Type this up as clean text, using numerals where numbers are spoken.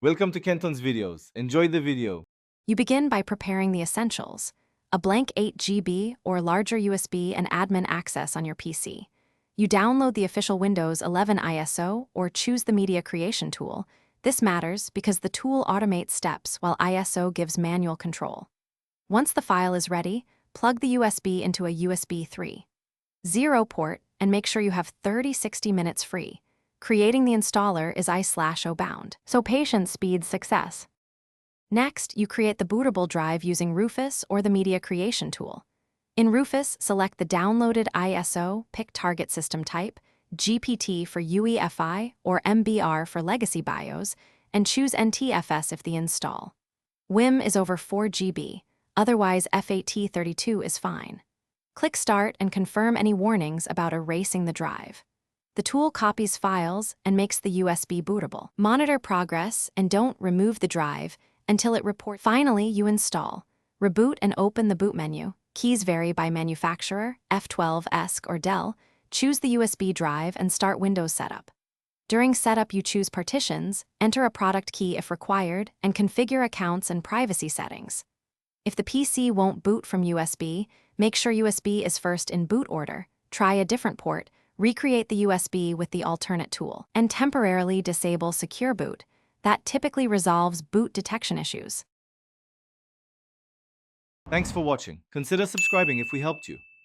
Welcome to Kenton's videos. Enjoy the video. You begin by preparing the essentials: a blank 8 GB or larger USB and admin access on your PC. You download the official Windows 11 ISO or choose the media creation tool. This matters because the tool automates steps while ISO gives manual control. Once the file is ready, plug the USB into a USB 3.0 port and make sure you have 30-60 minutes free. Creating the installer is I/O bound, so patience speeds success. Next, you create the bootable drive using Rufus or the media creation tool. In Rufus, select the downloaded ISO, pick target system type, GPT for UEFI or MBR for legacy BIOS, and choose NTFS if the install WIM is over 4 GB, otherwise FAT32 is fine. Click Start and confirm any warnings about erasing the drive. The tool copies files and makes the USB bootable. Monitor progress and don't remove the drive until it reports. Finally, you install. Reboot and open the boot menu. Keys vary by manufacturer, F12, ESC, or Dell. Choose the USB drive and start Windows setup. During setup, you choose partitions, enter a product key if required, and configure accounts and privacy settings. If the PC won't boot from USB, make sure USB is first in boot order, try a different port, recreate the USB with the alternate tool, and temporarily disable Secure Boot. That typically resolves boot detection issues. Thanks for watching. Consider subscribing if we helped you.